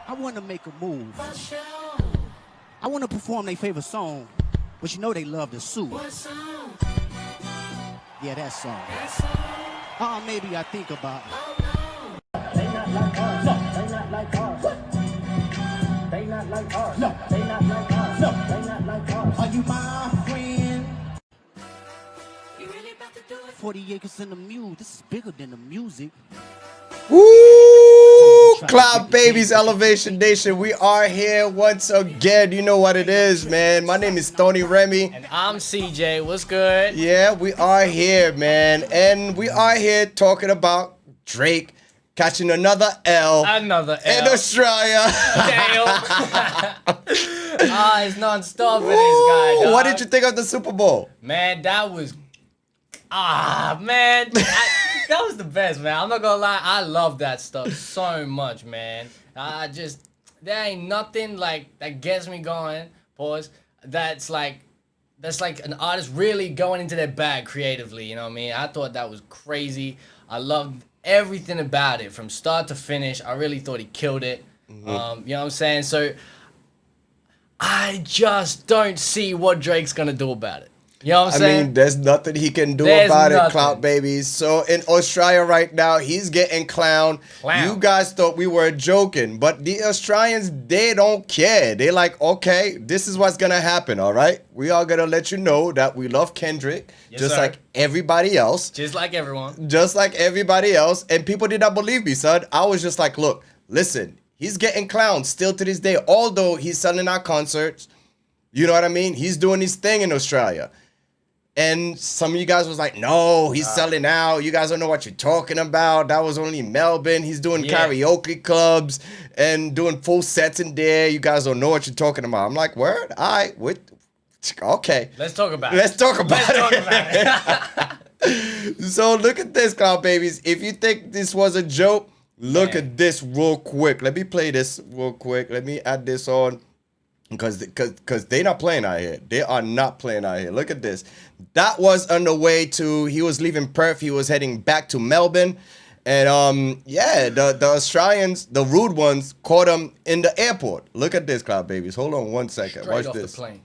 I want to make a move. I want to perform their favorite song, but you know they love the suit. What song? Yeah, that song. Maybe I think about it. They not like us. No, they not like us. They not like us. No, they not like us. No, they not like us. Are you my friend? You really about to do it? 40 acres in the mule. This is bigger than the music. Woo! Cloud Babies, Elevation Nation. We are here once again. You know what it is, man. My name is Tony Remy. And I'm CJ. What's good? Yeah, we are here, man. And we are here talking about Drake catching another L. Another L. In Australia. It's non-stop for this guy, dog. What did you think of the Super Bowl? Man, that was... man. That was the best, man. I'm not gonna lie. I love that stuff so much, man. There ain't nothing like that gets me going. Pause. That's like an artist really going into their bag creatively. You know what I mean? I thought that was crazy. I loved everything about it from start to finish. I really thought he killed it. You know what I'm saying? So I just don't see what Drake's gonna do about it. You know what I'm saying? I mean, there's nothing he can do about it, Clout Babies. So in Australia right now, he's getting clowned. You guys thought we were joking, but the Australians, they don't care. They like, okay, this is what's gonna happen, all right? We are gonna let you know that we love Kendrick, just like everybody else. Just like everyone. Just like everybody else. And people did not believe me, son. I was just like, look, listen, he's getting clowned still to this day, although he's selling out concerts. You know what I mean? He's doing his thing in Australia. And some of you guys was like, no, he's selling out. You guys don't know what you're talking about. That was only Melbourne. He's doing karaoke clubs and doing full sets in there. You guys don't know what you're talking about. I'm like, word? All right. Okay. Let's talk about it. So look at this, Cloud Babies. If you think this was a joke, look at this real quick. Let me play this real quick. Let me add this on. Because they're not playing out here. They are not playing out here. Look at this. That was on the way to, he was leaving Perth. He was heading back to Melbourne. And yeah, the Australians, the rude ones, caught him in the airport. Look at this, Cloud Babies. Hold on 1 second. Straight Watch off this. The plane.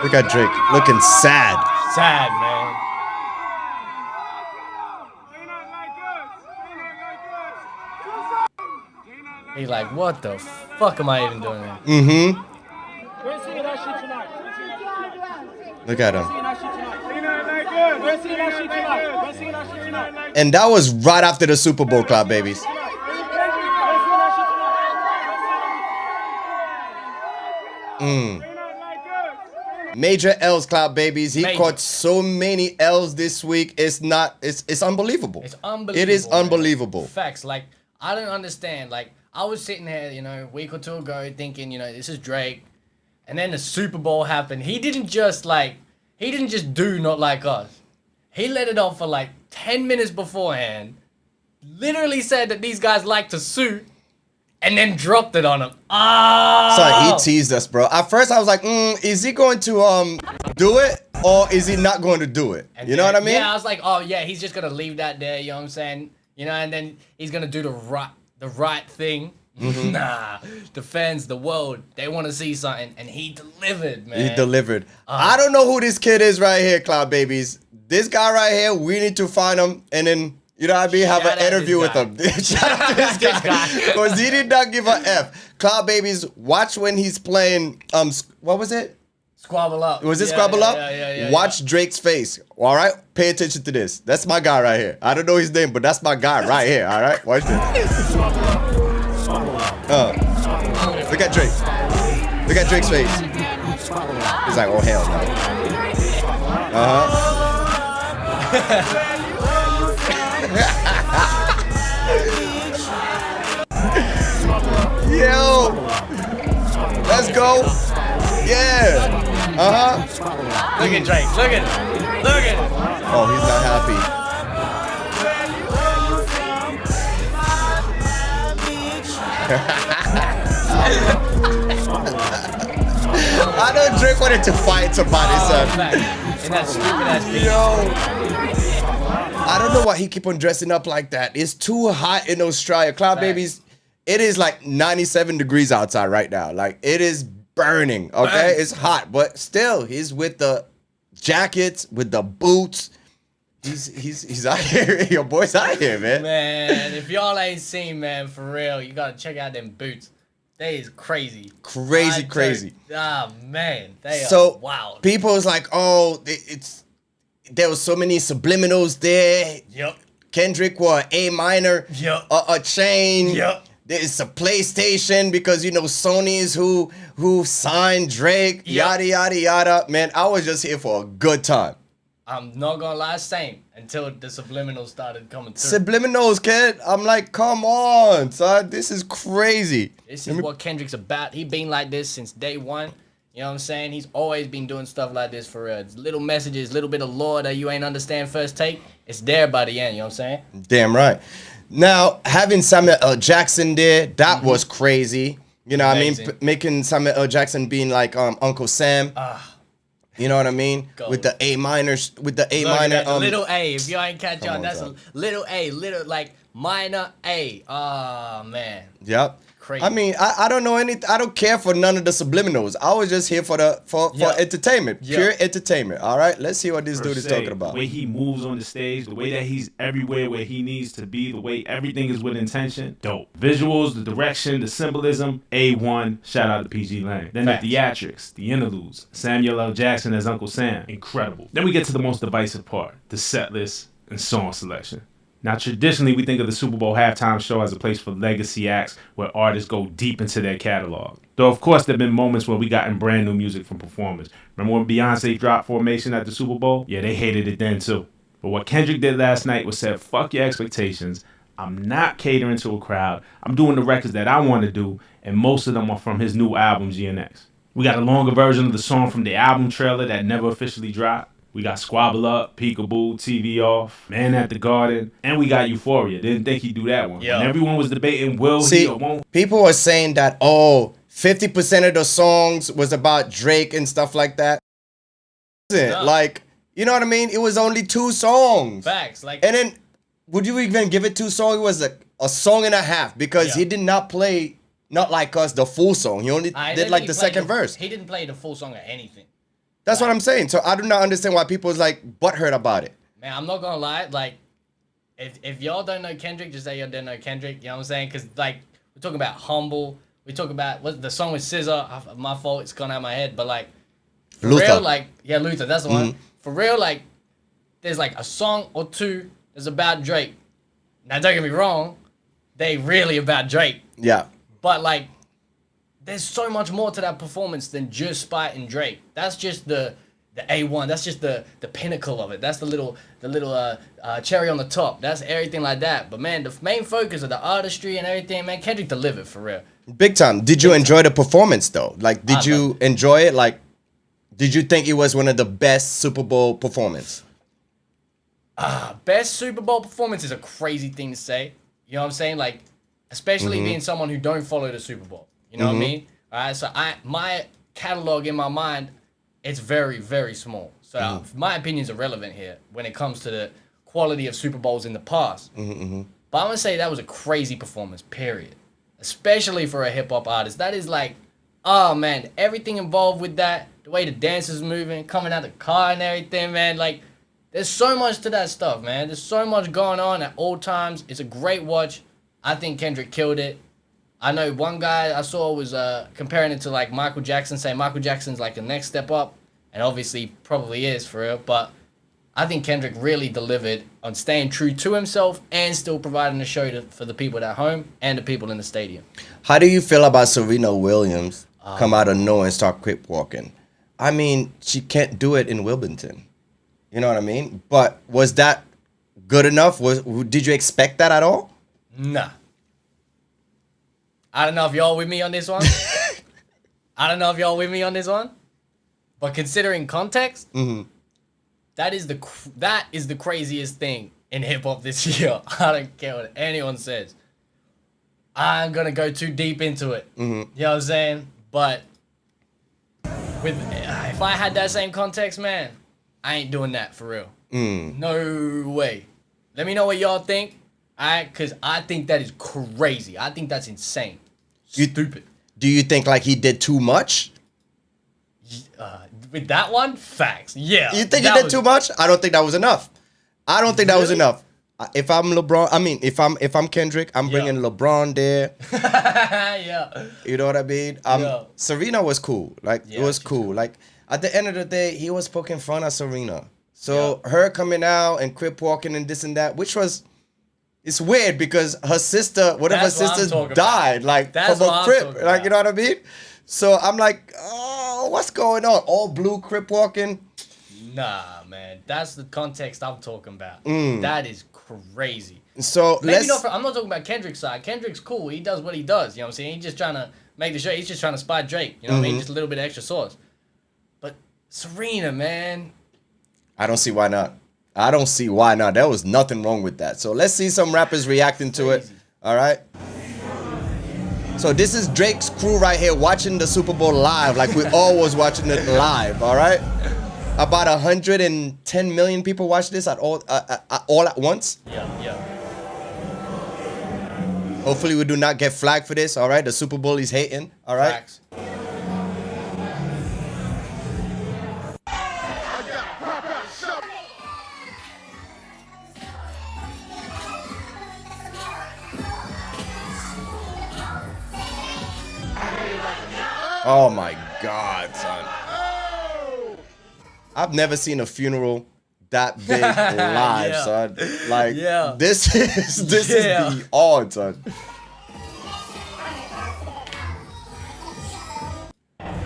Look at Drake looking sad. Sad, man. He's like, what the fuck am I even doing here? Look at him. And that was right after the Super Bowl, Cloud Babies. Major L's, Cloud Babies. He caught so many L's this week. It's unbelievable. It's unbelievable. It is unbelievable. Facts. Like, I don't understand. Like, I was sitting here, you know, a week or two ago thinking, you know, this is Drake. And then the Super Bowl happened. He didn't just do Not Like Us. He let it off for like 10 minutes beforehand. Literally said that these guys like to suit. And then dropped it on him. Sorry, he teased us, bro. At first, I was like, is he going to do it? Or is he not going to do it? You know what I mean? Yeah, I was like, oh, yeah, he's just going to leave that there. You know what I'm saying? You know, and then he's going to do the right thing. Nah, the fans, the world, they want to see something. And he delivered, man. He delivered. I don't know who this kid is right here, Cloud Babies. This guy right here, we need to find him and then... You know what I mean? Have an interview with him. Shout out to this guy. Because he did not give a F. Cloud Babies, watch when he's playing, what was it? Squabble Up. Was it Squabble Up? Yeah. Watch Drake's face. All right? Pay attention to this. That's my guy right here. I don't know his name, but that's my guy right here. All right? Watch this. Look at Drake. Look at Drake's face. He's like, oh, hell no. Yo, let's go. Yeah. Look at Drake. Look at it. Oh, he's not happy. I know Drake wanted to fight somebody, son. In that stupid ass beat. I don't know why he keep on dressing up like that. It's too hot in Australia. Cloud Babies, it is like 97 degrees outside right now. Like, it is burning, okay? It's hot, but still, he's with the jackets, with the boots. He's out here. Your boy's out here, man. Man, if y'all ain't seen, man, for real, you gotta check out them boots. They is crazy. Crazy. Ah, man. They So, are wild. people's like, oh, there was so many subliminals there. Yep. Kendrick wore A minor, Yep. a chain. Yep. There's a PlayStation because, you know, Sony's who signed Drake, yada, yada, yada. Man, I was just here for a good time. I'm not gonna lie, same. Until the subliminals started coming through. Subliminals, kid. I'm like, come on, son. This is crazy. This is what Kendrick's about. He been like this since day one. You know what I'm saying? He's always been doing stuff like this for real. It's little messages, little bit of lore that you ain't understand first take. It's there by the end, you know what I'm saying? Damn right. Now, having Samuel L. Jackson there, that was crazy. You know what I mean? Making Samuel L. Jackson being like Uncle Sam. You know what I mean? With the A minors, with the A minor. Little A, if you ain't catch on, that's son. a little A, little like minor A. Oh, man. Yep. Crazy. I mean, I don't know anything. I don't care for none of the subliminals. I was just here for entertainment, pure entertainment. All right, let's see what this dude is talking about. The way he moves on the stage, the way that he's everywhere where he needs to be, the way everything is with intention, dope. Visuals, the direction, the symbolism, A1. Shout out to PG Lang. Then the theatrics, the interludes, Samuel L. Jackson as Uncle Sam, incredible. Then we get to the most divisive part, the set list and song selection. Now, traditionally, we think of the Super Bowl halftime show as a place for legacy acts where artists go deep into their catalog. Though, of course, there have been moments where we gotten brand new music from performers. Remember when Beyonce dropped Formation at the Super Bowl? Yeah, they hated it then, too. But what Kendrick did last night was said, fuck your expectations. I'm not catering to a crowd. I'm doing the records that I want to do, and most of them are from his new album, GNX. We got a longer version of the song from the album trailer that never officially dropped. We got Squabble Up, Peekaboo, TV Off, Man at the Garden, and we got Euphoria. Didn't think he'd do that one. And everyone was debating, will he or won't. People were saying that, 50% of the songs was about Drake and stuff like that. Like, you know what I mean? It was only 2 songs. Facts. Like, and then, would you even give it 2 songs? It was a song and a half because he did not play, not like us, the full song. He only did like the second verse. He didn't play the full song or anything. That's what I'm saying. So I do not understand why people is like butthurt about it. Man, I'm not gonna lie. Like, if y'all don't know Kendrick, just say y'all don't know Kendrick. You know what I'm saying? Because like we're talking about Humble. We talk about what the song with SZA. My fault. It's gone out of my head. But like, for real, like Luther. That's the one. For real, like, there's like a song or 2 that's about Drake. Now don't get me wrong, they really about Drake. Yeah. But like, there's so much more to that performance than just Spite and Drake. That's just the A1. That's just the pinnacle of it. That's the little cherry on the top. That's everything like that. But man, the main focus of the artistry and everything, man, Kendrick delivered for real. Big time. Did you enjoy the performance though? Like, did you enjoy it? Like, did you think it was one of the best Super Bowl performance? Best Super Bowl performance is a crazy thing to say. You know what I'm saying? Like, especially being someone who don't follow the Super Bowl. You know what I mean? All right, so my catalog in my mind, it's very, very small. So my opinions are relevant here when it comes to the quality of Super Bowls in the past. But I'm going to say that was a crazy performance, period. Especially for a hip-hop artist. That is like, oh, man, everything involved with that, the way the dancers moving, coming out the car and everything, man. Like, there's so much to that stuff, man. There's so much going on at all times. It's a great watch. I think Kendrick killed it. I know one guy I saw was comparing it to like Michael Jackson, saying Michael Jackson's like the next step up, and obviously probably is for real, but I think Kendrick really delivered on staying true to himself and still providing a show for the people at home and the people in the stadium. How do you feel about Serena Williams come out of nowhere and start quick walking? I mean, she can't do it in Wilmington. You know what I mean? But was that good enough? Did you expect that at all? Nah. I don't know if y'all with me on this one. But considering context, that is the craziest thing in hip hop this year. I don't care what anyone says. I'm gonna go too deep into it. You know what I'm saying? But with if I had that same context, man, I ain't doing that for real. No way. Let me know what y'all think. Cause I think that is crazy. I think that's insane. Stupid. Do you think like he did too much? With that one, facts. Yeah. You think he did too much? I don't think that was enough. I don't think that was enough. If I'm LeBron, I mean, if I'm Kendrick, I'm bringing LeBron there. Yeah. You know what I mean? Serena was cool. Like it was cool. Like at the end of the day, he was poking fun at Serena. So her coming out and crip walking and this and that, which was, it's weird because her sister, one of her sisters died, like from a crip. Like you know what I mean? So I'm like, oh, what's going on? All blue crip walking. Nah, man. That's the context I'm talking about. That is crazy. So maybe I'm not talking about Kendrick's side. Kendrick's cool. He does what he does. You know what I'm saying? He's just trying to make the show. He's just trying to spot Drake. You know what I mean? Just a little bit of extra sauce. But Serena, man. I don't see why not. I don't see why not. There was nothing wrong with that. So let's see some rappers reacting to it. All right. So this is Drake's crew right here watching the Super Bowl live, like we always watching it live. All right. About 110 million people watch this all at once. Yeah. Hopefully we do not get flagged for this. All right. The Super Bowl is hating. All right. Facts. Oh my God, son. I've never seen a funeral that big live, son. Like this is the odd, son.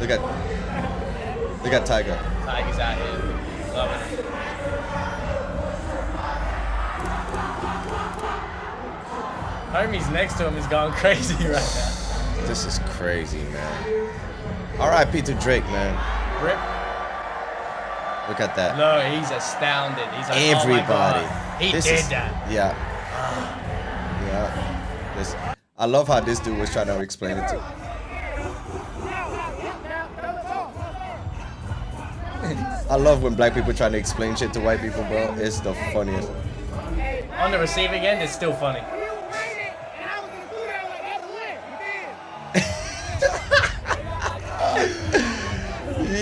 Look at Tiger. Tiger's out here. Loving it. Homie's next to him is going crazy right now. This is crazy, man. R.I.P. to Drake, man. Rip. Look at that. No, he's astounded. He's like, everybody. Oh my God. He did that. Yeah. I love how this dude was trying to explain it to. I love when black people trying to explain shit to white people, bro. It's the funniest. On the receiving end, it's still funny.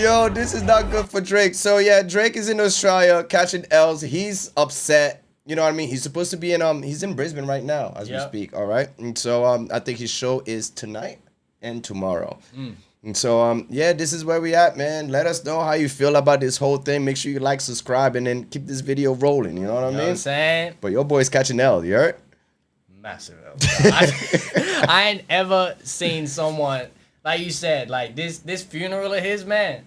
Yo, this is not good for Drake. So yeah, Drake is in Australia catching L's. He's upset. You know what I mean? He's supposed to be in he's in Brisbane right now as we speak. All right. And so I think his show is tonight and tomorrow. And so yeah, this is where we at, man. Let us know how you feel about this whole thing. Make sure you like, subscribe, and then keep this video rolling. You know what I mean? What I'm saying? But your boy's catching L, you heard? Massive L. I ain't ever seen someone, like you said, like this funeral of his, man.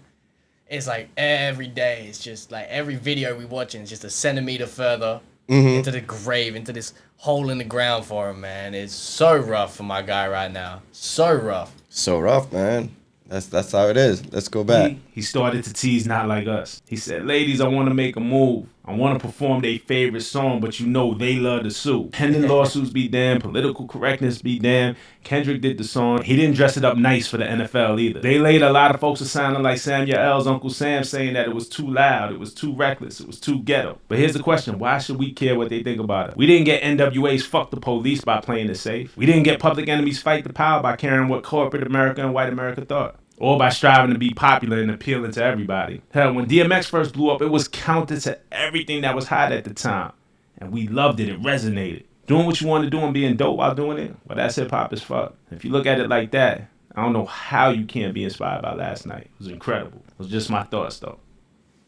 It's like every day, it's just like every video we watching is just a centimeter further into the grave, into this hole in the ground for him, man. It's so rough for my guy right now. So rough. So rough, man. That's how it is. Let's go back. He started to tease Not Like Us. He said, ladies, I want to make a move. I want to perform their favorite song, but you know they love to sue. Pending lawsuits be damned, political correctness be damned. Kendrick did the song. He didn't dress it up nice for the NFL either. They laid a lot of folks are sounding like Samuel L's Uncle Sam, saying that it was too loud, it was too reckless, it was too ghetto. But here's the question, why should we care what they think about it? We didn't get NWA's Fuck the Police by playing it safe. We didn't get Public Enemy's Fight the Power by caring what corporate America and white America thought. Or by striving to be popular and appealing to everybody. Hell, when DMX first blew up, it was counter to everything that was hot at the time. And we loved it. It resonated. Doing what you want to do and being dope while doing it, well, that's hip-hop as fuck. If you look at it like that, I don't know how you can't be inspired by Last Night. It was incredible. It was just my thoughts, though.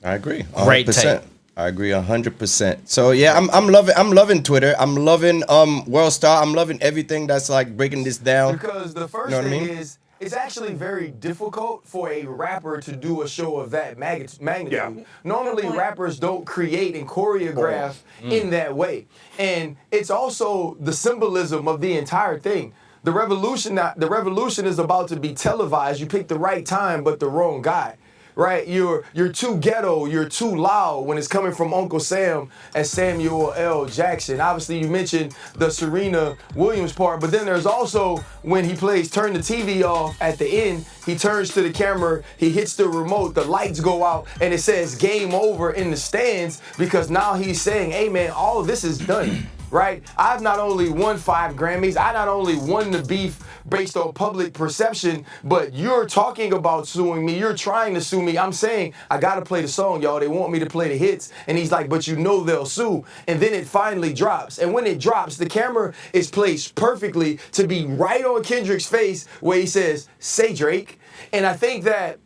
I agree. 100%. Great take. I agree 100%. So yeah, I'm loving Twitter. I'm loving World Star. I'm loving everything that's like breaking this down. Because the first thing is, it's actually very difficult for a rapper to do a show of that magnitude. Yeah. Normally, rappers don't create and choreograph in that way. And it's also the symbolism of the entire thing. The revolution is about to be televised. You picked the right time, but the wrong guy. right? You're too ghetto, you're too loud when it's coming from Uncle Sam as Samuel L. Jackson. Obviously, you mentioned the Serena Williams part, but then there's also when he plays Turn the TV Off at the end, he turns to the camera, he hits the remote, the lights go out, and it says game over in the stands because now he's saying, hey man, all of this is done. Right? I've not only won 5 Grammys, I not only won the beef based on public perception, but you're talking about suing me, you're trying to sue me. I'm saying, I gotta play the song, y'all. They want me to play the hits. And he's like, but you know they'll sue. And then it finally drops. And when it drops, the camera is placed perfectly to be right on Kendrick's face where he says, say Drake. And I think that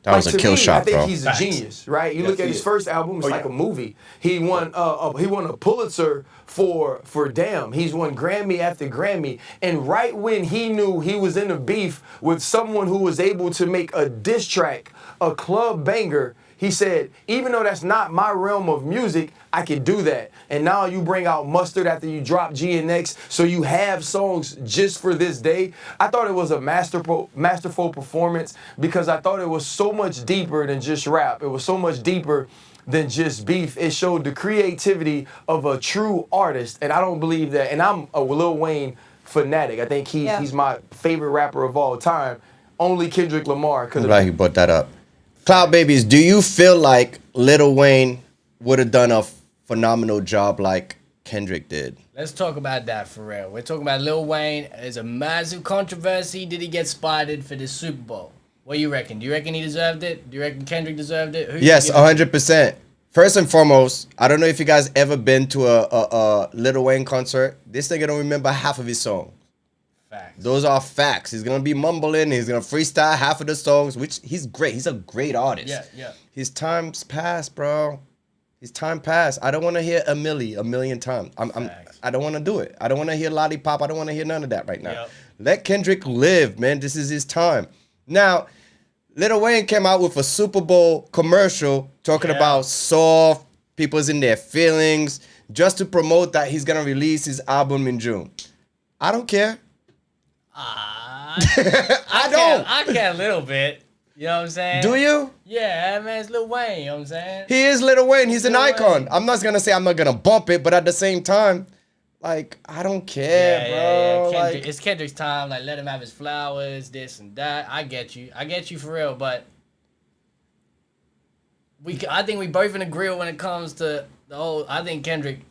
was a kill shot, I think bro. he's a genius, right? You look at his first album; it's like a movie. He won a Pulitzer for Damn. He's won Grammy after Grammy, and right when he knew he was in a beef with someone who was able to make a diss track, a club banger, he said, even though that's not my realm of music, I can do that. And now you bring out Mustard after you drop GNX, so you have songs just for this day. I thought it was a masterful performance because I thought it was so much deeper than just rap. It was so much deeper than just beef. It showed the creativity of a true artist, and I don't believe that. And I'm a Lil Wayne fanatic. I think he's my favorite rapper of all time. Only Kendrick Lamar. I'm glad you brought that up. Cloud Babies, do you feel like Lil Wayne would have done a phenomenal job like Kendrick did? Let's talk about that for real. We're talking about Lil Wayne. There's a massive controversy. Did he get spotted for the Super Bowl? What do you reckon? Do you reckon he deserved it? Do you reckon Kendrick deserved it? Yes, 100%. First and foremost, I don't know if you guys ever been to a Lil Wayne concert. This nigga don't remember half of his songs. Facts. Those are facts. He's gonna be mumbling. He's gonna freestyle half of the songs, which he's great. He's a great artist. Yeah. His time's passed, bro. His time passed. I don't want to hear a million times. I don't want to do it. I don't want to hear Lollipop. I don't want to hear none of that right now. Yep. Let Kendrick live, man. This is his time. Now, Lil Wayne came out with a Super Bowl commercial talking about soft, people's in their feelings, just to promote that he's gonna release his album in June. I don't care. I care a little bit. You know what I'm saying? Do you? Yeah, man, it's Lil Wayne. You know what I'm saying? He is Lil Wayne. He's an Lil icon. Wayne. I'm not gonna say I'm not gonna bump it, but at the same time, like, I don't care, bro. Yeah. Like, It's Kendrick's time. Like, let him have his flowers, this and that. I get you for real. But I think we both in agreement when it comes to the whole. I think Kendrick.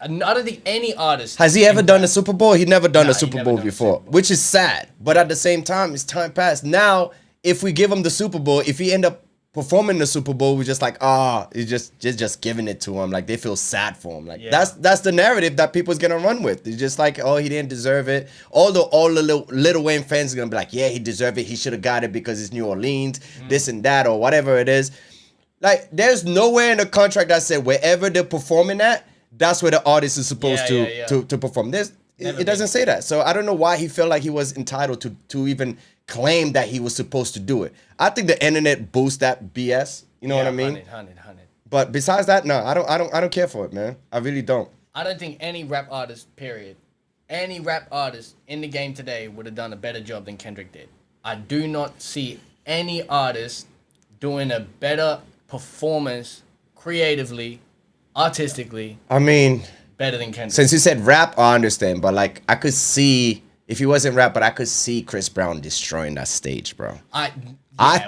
I don't think any artist has he ever done a Super Bowl? He never done a He Super never Bowl done a before, Super Bowl. which is sad. But at the same time, it's time passed. Now, if we give him the Super Bowl, if he end up performing the Super Bowl, we're just like, it's just giving it to him. Like, they feel sad for him. Like, that's the narrative that people's gonna run with. It's just like, he didn't deserve it. Although all the Lil Wayne fans are gonna be like, yeah, he deserved it. He should have got it because it's New Orleans, this and that, or whatever it is. Like, there's nowhere in the contract that said wherever they're performing at, that's where the artist is supposed to perform. It doesn't say that. So I don't know why he felt like he was entitled to even claim that he was supposed to do it. I think the internet boosts that BS. You know what I mean? 100. But besides that, no, I don't care for it, man. I really don't. I don't think any rap artist, period, any rap artist in the game today would have done a better job than Kendrick did. I do not see any artist doing a better performance creatively, artistically. I mean, better than Kendrick. Since you said rap, I understand, but like I could see if he wasn't rap, but I could see Chris Brown destroying that stage, bro. I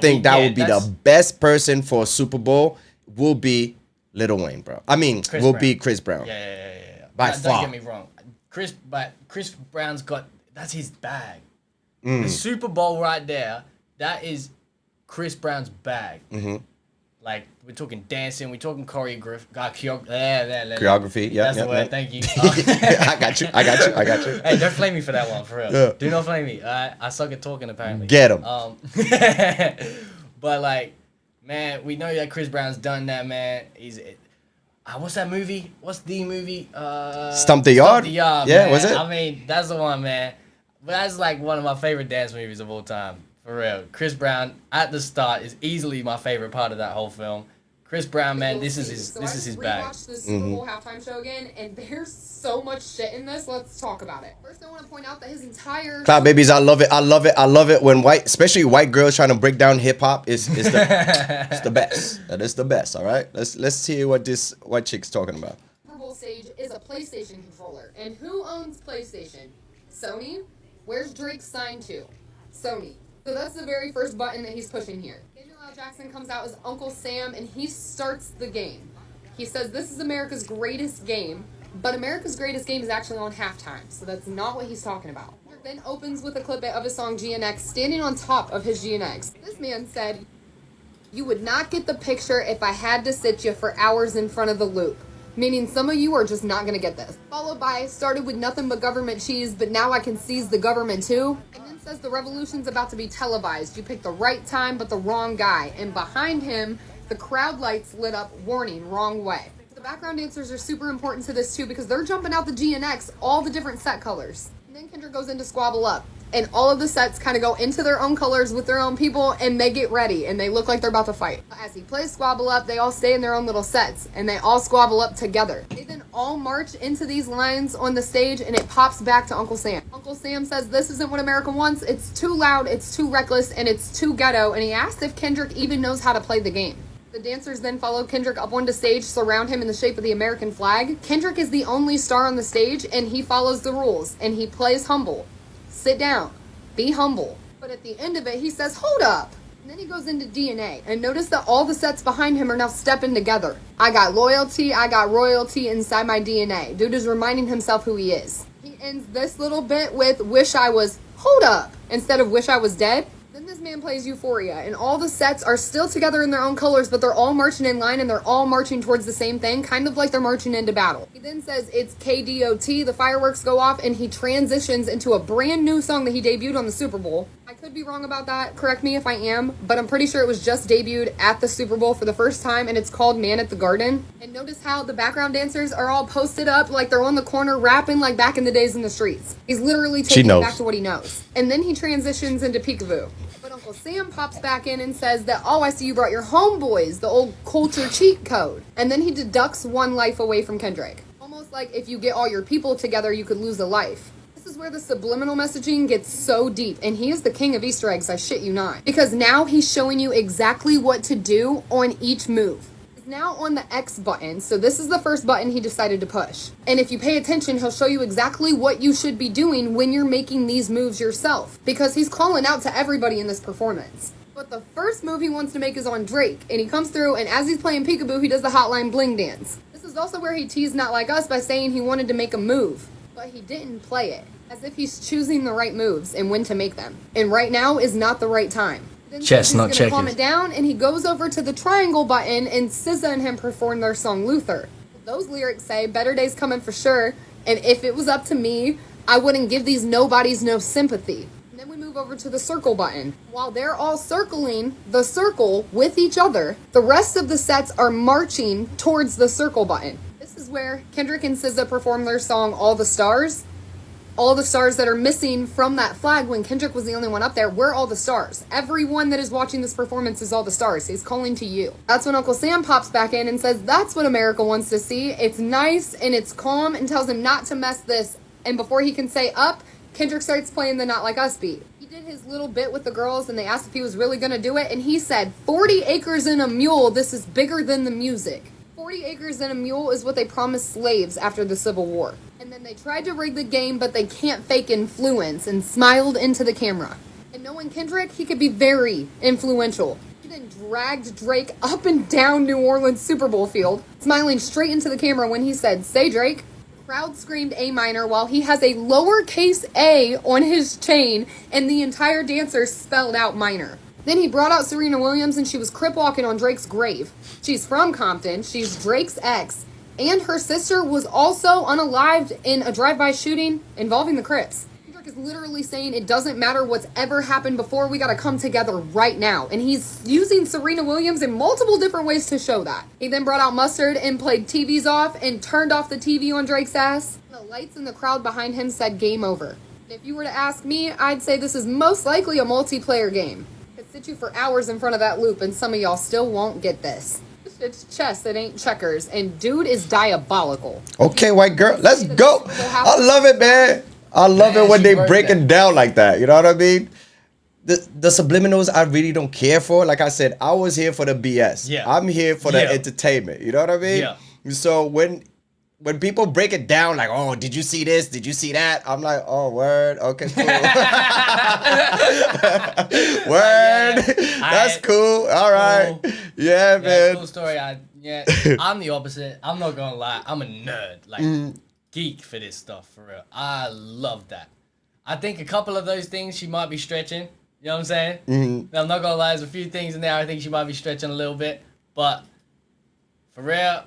think that would be the best person for a Super Bowl. Will be Lil Wayne, bro. I mean, be Chris Brown. Yeah. By far. Don't get me wrong. Chris Brown's that's his bag. The Super Bowl right there, that is Chris Brown's bag. Mm-hmm. Like, we're talking dancing, we're talking choreography. Yeah. That's the word, thank you. I got you. Hey, don't flame me for that one, for real. Yeah. Do not flame me. I suck at talking, apparently. Get him. But, like, man, we know that Chris Brown's done that, man. What's that movie? What's the movie? Stump the Yard? Stump the Yard, yeah, man. was it? I mean, that's the one, man. But that's, like, one of my favorite dance movies of all time. For real. Chris Brown, at the start, is easily my favorite part of that whole film. Chris Brown, man, You'll this is see. his So this I is his just bag. rewatched the Super Bowl halftime show again, and there's so much shit in this. Let's talk about it. First, I want to point out that his entire Cloud Babies, I love it. I love it. I love it when especially white girls trying to break down hip hop is the it's the best. That is the best. All right, let's see what this white chick's talking about. Super Bowl stage is a PlayStation controller, and who owns PlayStation? Sony. Where's Drake signed to? Sony. So that's the very first button that he's pushing here. Samuel L. Jackson comes out as Uncle Sam, and he starts the game. He says this is America's greatest game, but America's greatest game is actually on halftime, so that's not what he's talking about. Then opens with a clip of his song GNX, standing on top of his GNX. This man said, "You would not get the picture if I had to sit you for hours in front of the loop." Meaning some of you are just not going to get this. Followed by, started with nothing but government cheese, but now I can seize the government too. And then says the revolution's about to be televised. You picked the right time, but the wrong guy. And behind him, the crowd lights lit up, warning, wrong way. The background dancers are super important to this too because they're jumping out the GNX, all the different set colors. And then Kendrick goes into Squabble Up. And all of the sets kind of go into their own colors with their own people, and they get ready, and they look like they're about to fight. As he plays Squabble Up, they all stay in their own little sets, and they all squabble up together. They then all march into these lines on the stage, and it pops back to Uncle Sam. Uncle Sam says this isn't what America wants, it's too loud, it's too reckless, and it's too ghetto, and he asks if Kendrick even knows how to play the game. The dancers then follow Kendrick up onto stage, surround him in the shape of the American flag. Kendrick is the only star on the stage, and he follows the rules, and he plays humble. Sit down. Be humble. But at the end of it, he says, hold up. And then he goes into DNA. And notice that all the sets behind him are now stepping together. I got loyalty, I got royalty inside my DNA. Dude is reminding himself who he is. He ends this little bit with, wish I was, hold up, instead of wish I was dead. Then this man plays Euphoria, and all the sets are still together in their own colors, but they're all marching in line, and they're all marching towards the same thing, kind of like they're marching into battle. He then says it's KDOT, the fireworks go off, and he transitions into a brand new song that he debuted on the Super Bowl. I could be wrong about that, correct me if I am, but I'm pretty sure it was just debuted at the Super Bowl for the first time, and it's called Man at the Garden. And notice how the background dancers are all posted up like they're on the corner rapping like back in the days in the streets. He's literally taking it back to what he knows. And then he transitions into Peekaboo. But Uncle Sam pops back in and says that, oh, I see you brought your homeboys, the old culture cheat code. And then he deducts one life away from Kendrick. Almost like if you get all your people together, you could lose a life. This is where the subliminal messaging gets so deep, and he is the king of Easter eggs, I shit you not. Because now he's showing you exactly what to do on each move. He's now on the X button, so this is the first button he decided to push. And if you pay attention, he'll show you exactly what you should be doing when you're making these moves yourself. Because he's calling out to everybody in this performance. But the first move he wants to make is on Drake, and he comes through, and as he's playing Peekaboo, he does the Hotline Bling dance. This is also where he teased Not Like Us by saying he wanted to make a move. But he didn't play it, as if he's choosing the right moves and when to make them. And right now is not the right time. Then Chess, not he's gonna checkers. calm it down, and he goes over to the triangle button, and SZA and him perform their song Luther. Those lyrics say, better days coming for sure, and if it was up to me, I wouldn't give these nobodies no sympathy. And then we move over to the circle button. While they're all circling the circle with each other, the rest of the sets are marching towards the circle button. This is where Kendrick and SZA perform their song All the Stars. All the stars that are missing from that flag when Kendrick was the only one up there, we're all the stars. Everyone that is watching this performance is all the stars. He's calling to you. That's when Uncle Sam pops back in and says that's what America wants to see. It's nice and it's calm, and tells him not to mess this. And before he can say up, Kendrick starts playing the Not Like Us beat. He did his little bit with the girls, and they asked if he was really going to do it, and he said, 40 acres and a mule, this is bigger than the music. 40 acres and a mule is what they promised slaves after the Civil War. And then they tried to rig the game, but they can't fake influence, and smiled into the camera. And knowing Kendrick, he could be very influential. He then dragged Drake up and down New Orleans Super Bowl field, smiling straight into the camera when he said, say Drake. The crowd screamed A minor while he has a lowercase a on his chain, and the entire dancer spelled out minor. Then he brought out Serena Williams, and she was crip walking on Drake's grave. She's from Compton, she's Drake's ex, and her sister was also unalived in a drive-by shooting involving the Crips. Kendrick is literally saying it doesn't matter what's ever happened before, we gotta come together right now. And he's using Serena Williams in multiple different ways to show that. He then brought out Mustard and played TVs off and turned off the TV on Drake's ass. The lights in the crowd behind him said game over. If you were to ask me, I'd say this is most likely a multiplayer game. Sit you for hours in front of that loop, and some of y'all still won't get this. This It's chess. It ain't checkers. And dude is diabolical. Okay, white girl, let's go. I love it, man. I love it when she they wrote break that. it down like that. You know what I mean? The subliminals I really don't care for. Like I said, I was here for the BS. Yeah. I'm here for the Yeah. entertainment. You know what I mean? Yeah. So when people break it down like, oh, did you see this? Did you see that? I'm like, oh, word. Okay, cool. Word. That's cool. All right. Cool. Yeah, Yeah, man. cool story. I'm the opposite. I'm not gonna lie. I'm a nerd, like geek for this stuff for real. I love that. I think a couple of those things she might be stretching. You know what I'm saying? I'm not gonna lie. There's a few things in there I think she might be stretching a little bit, but for real,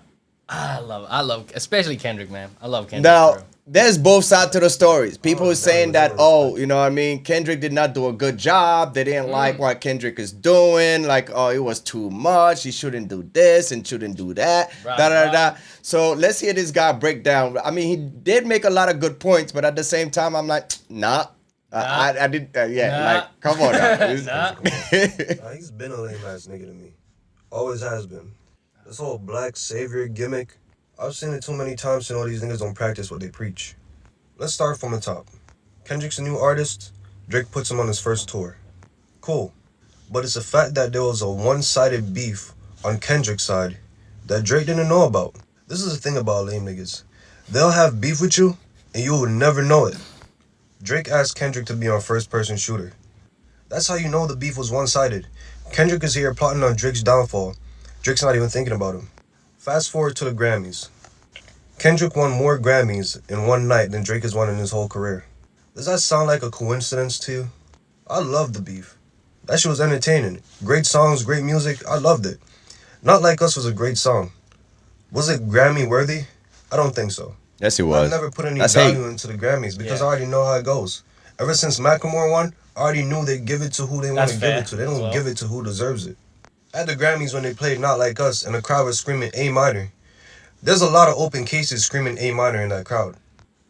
I love, especially Kendrick, man. I love Kendrick. for Now, real. there's both sides to the stories. People are saying that, definitely. oh, you know what I mean? Kendrick did not do a good job. They didn't like what Kendrick is doing. Like, oh, it was too much. He shouldn't do this and shouldn't do that. Right, da, da, right. da. So let's hear this guy break down. I mean, he did make a lot of good points, but at the same time, I'm like, nah. I did, yeah, Nah. like, come on now. Nah. He's been a lame ass nigga to me. Always has been. This whole black savior gimmick, I've seen it too many times to know these niggas don't practice what they preach. Let's start from the top. Kendrick's a new artist. Drake puts him on his first tour. Cool. But it's a fact that there was a one-sided beef on Kendrick's side that Drake didn't know about. This is the thing about lame niggas. They'll have beef with you and you will never know it. Drake asked Kendrick to be on first-person shooter. That's how you know the beef was one-sided. Kendrick is here plotting on Drake's downfall. Drake's not even thinking about him. Fast forward to the Grammys. Kendrick won more Grammys in one night than Drake has won in his whole career. Does that sound like a coincidence to you? I love the beef. That shit was entertaining. Great songs, great music. I loved it. Not Like Us was a great song. Was it Grammy worthy? I don't think so. Yes, he I've was. never put any That's value hate. into the Grammys because Yeah. I already know how it goes. Ever since Macklemore won, I already knew they give it to who they want That's to give fair it to. They as don't well. give it to who deserves it. At the Grammys when they played Not Like Us and the crowd was screaming A minor, there's a lot of open cases screaming A minor in that crowd.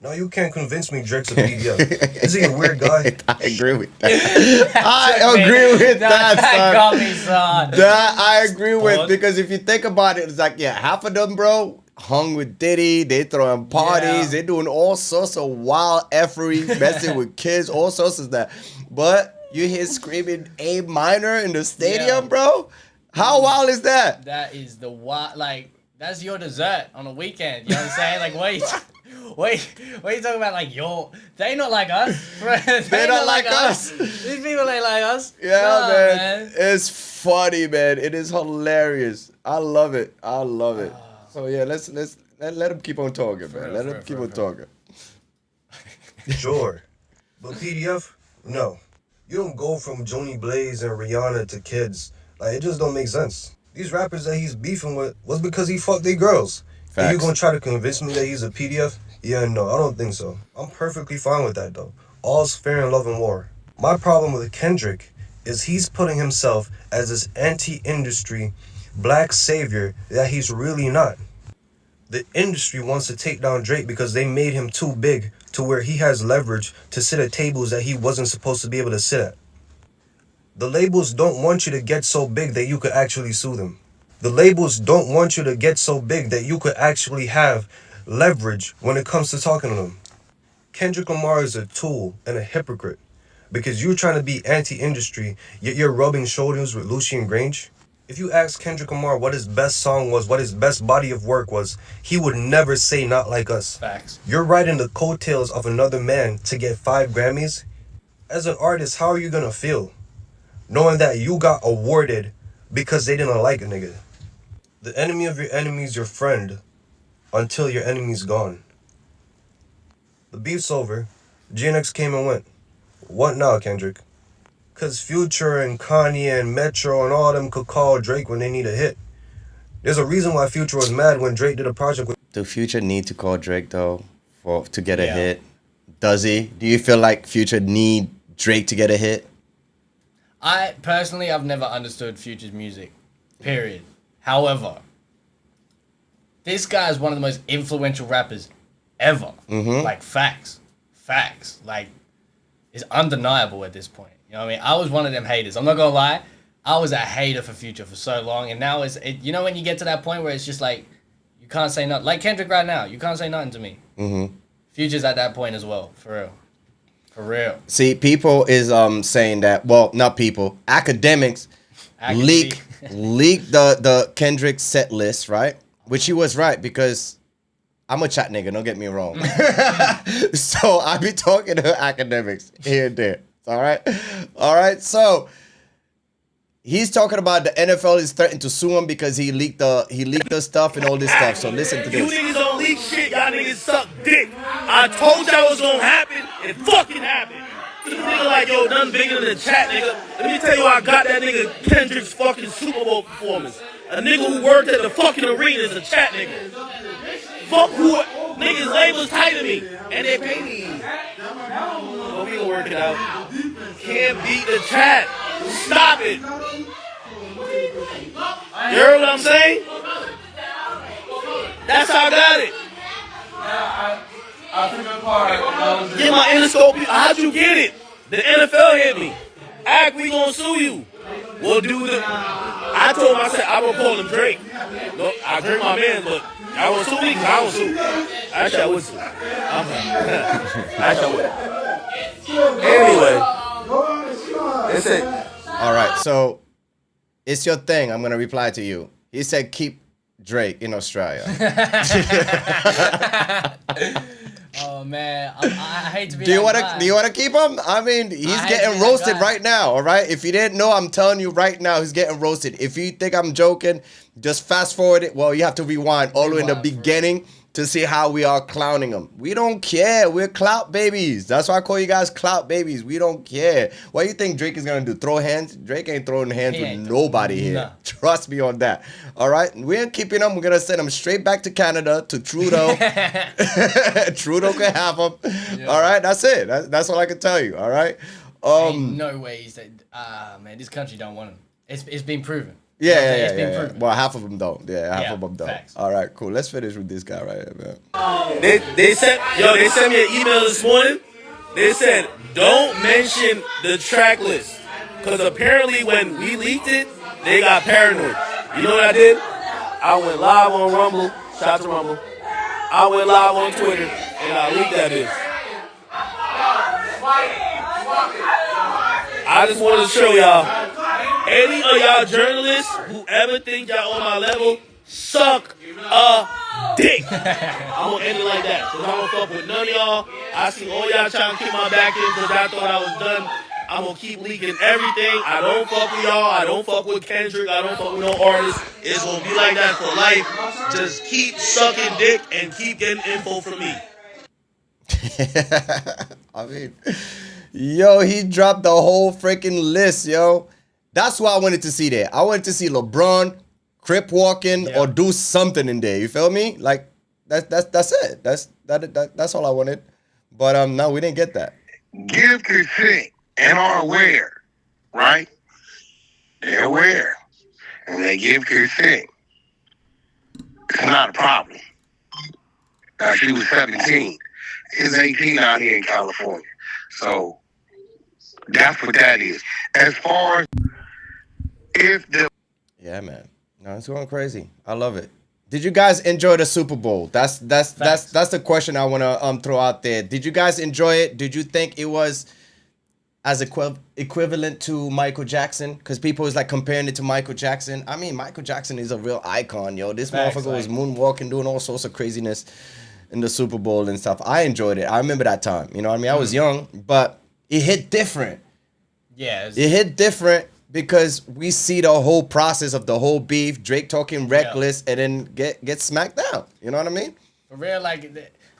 No, you can't convince me Drake's a PDF. Is he a weird guy? I agree with that. I agree with that, That son. got me, son. That I agree with Pause. because if you think about it, it's like, yeah, half of them, bro, hung with Diddy. They throwing parties. Yeah. They doing all sorts of wild effery, messing with kids, all sorts of that. But you hear screaming A minor in the stadium, Yeah. bro? How wild is that? That is the like that's your dessert on a weekend. You know what I'm saying? Like what are you talking about? Like they not like us. They not like us. These people ain't like us. Yeah, Nah, man. It's funny, man. It is hilarious. I love it. I love it. So yeah, let him keep on talking, man. Let him keep on talking. Sure. But PDF? No. You don't go from Joni Blaze and Rihanna to kids. Like, it just don't make sense. These rappers that he's beefing with was because he fucked their girls. And you Facts. gonna try to convince me that he's a PDF? Yeah, no, I don't think so. I'm perfectly fine with that, though. All's fair in love and war. My problem with Kendrick is he's putting himself as this anti-industry black savior that he's really not. The industry wants to take down Drake because they made him too big to where he has leverage to sit at tables that he wasn't supposed to be able to sit at. The labels don't want you to get so big that you could actually sue them. The labels don't want you to get so big that you could actually have leverage when it comes to talking to them. Kendrick Lamar is a tool and a hypocrite because you're trying to be anti-industry, yet you're rubbing shoulders with Lucien Grange. If you ask Kendrick Lamar what his best song was, what his best body of work was, he would never say Not Like Us. Facts. You're riding the coattails of another man to get 5 Grammys. As an artist, how are you gonna feel knowing that you got awarded because they didn't like a nigga? The enemy of your enemy is your friend until your enemy's gone. The beef's over. GNX came and went. What now, Kendrick? Cause Future and Kanye and Metro and all them could call Drake when they need a hit. There's a reason why Future was mad when Drake did a project with. Do Future need to call Drake though to get a Yeah. hit? Does he? Do you feel like Future need Drake to get a hit? I personally, I've never understood Future's music, period. However, this guy is one of the most influential rappers ever. Like, facts. Like, it's undeniable at this point. You know what I mean? I was one of them haters. I'm not gonna lie. I was a hater for Future for so long, and now you know when you get to that point where it's just like you can't say nothing. Like Kendrick right now, you can't say nothing to me. Mm-hmm. Future's at that point as well, for real. See, people is saying that. Well, not people. Academics leak the Kendrick set list, right? Which he was right, because I'm a chat nigga. Don't get me wrong. So I be talking to academics here and there. All right. So he's talking about the NFL is threatening to sue him because he leaked the stuff and all this stuff. So listen to You this. niggas don't leak shit, y'all niggas suck dick. I told y'all it was gonna happen, it fucking happened. This nigga like, yo, nothing bigger than the chat, nigga. Let me tell you how I got that nigga Kendrick's fucking Super Bowl performance. A nigga who worked at the fucking arena is a chat nigga. Fuck who, niggas labels tight to me, and they pay me. But we gonna work it out. Can't beat the chat. Stop it. You heard what I'm saying? That's how I got it. Get my Interscope. How'd you get it? The NFL hit me. Act, we gonna sue you. We'll do the. I told him, I said, I will call him Drake. No, I Drake my man, but I will sue me because I will sue. Actually, I would sue. Actually, I would. Anyway, that's it. All right, so it's your thing. I'm gonna reply to you. He said keep Drake in Australia. Oh man, I hate to be. Do you want to keep him? I mean, he's getting roasted right now. All right. If you didn't know, I'm telling you right now, he's getting roasted. If you think I'm joking, just fast forward it. Well, you have to rewind all the way in the beginning to see how we are clowning him. We don't care. We're clout babies. That's why I call you guys clout babies. We don't care. What do you think Drake is gonna do? Throw hands? Drake ain't throwing hands with nobody here. Nah. Trust me on that. All right. We ain't keeping him. We're gonna send him straight back to Canada to Trudeau. Trudeau can have him. Yeah. All right. That's it. That's all I can tell you. All right. Ain't no ways that man, this country don't want him. It's been proven. Yeah, It's been proven. Well, half of them don't. Yeah, half of them don't. Facts. All right, cool. Let's finish with this guy right here, man. They sent me an email this morning. They said, don't mention the track list. Because apparently when we leaked it, they got paranoid. You know what I did? I went live on Rumble. Shout out to Rumble. I went live on Twitter, and I leaked that bitch. I just wanted to show y'all. Any of y'all journalists who ever think y'all on my level, suck a dick. I'm gonna end it like that, because I don't fuck with none of y'all. I see all y'all trying to keep my back in because I thought I was done. I'm gonna keep leaking everything. I don't fuck with y'all. I don't fuck with Kendrick. I don't fuck with no artists. It's gonna be like that for life. Just keep sucking dick and keep getting info from me. I mean, yo, he dropped the whole freaking list, yo. That's what I wanted to see there. I wanted to see LeBron, Crip walking, or do something in there. You feel me? Like that's it. That's all I wanted. But no, we didn't get that. Give consent and are aware, right? They're aware, and they give consent. It's not a problem. Now she was 17. It's 18 out here in California. So that's what that is. As far as if the man, no, it's going crazy. I love it. Did you guys enjoy the Super Bowl? That's the question I want to throw out there. Did you guys enjoy it? Did you think it was as equivalent to Michael Jackson? Because people was like comparing it to Michael Jackson. I mean, Michael Jackson is a real icon, yo. This motherfucker was moonwalking, doing all sorts of craziness in the Super Bowl and stuff. I enjoyed it. I remember that time. You know what I mean? I was young, but it hit different. Yeah. It hit different because we see the whole process of the whole beef, Drake talking reckless, and then get smacked down. You know what I mean? For real, like,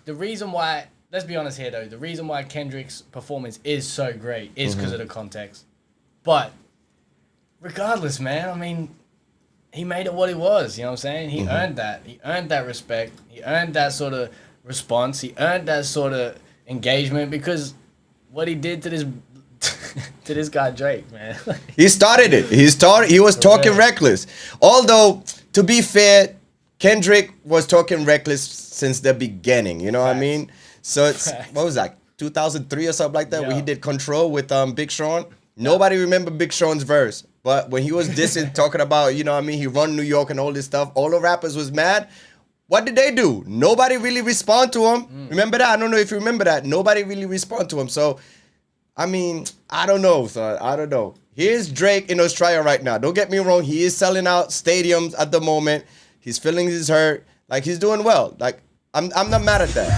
the reason why, let's be honest here, though, the reason why Kendrick's performance is so great is because of the context. But regardless, man, I mean, he made it what it was, you know what I'm saying? He earned that. He earned that respect. He earned that sort of response. He earned that sort of engagement because what he did to this to this guy Drake, man. He started it. He was talking reckless. Although, to be fair, Kendrick was talking reckless since the beginning. You know what I mean? So it's what was that, 2003 or something like that, where he did Control with Big Sean. Nobody remember Big Sean's verse. But when he was dissing, talking about, you know what I mean, he run New York and all this stuff, all the rappers was mad. What did they do? Nobody really respond to him. Remember that? I don't know if you remember that. Nobody really respond to him. So, I mean, I don't know, son. I don't know. Here's Drake in Australia right now. Don't get me wrong. He is selling out stadiums at the moment. His feelings is hurt. Like, he's doing well. Like, I'm not mad at that.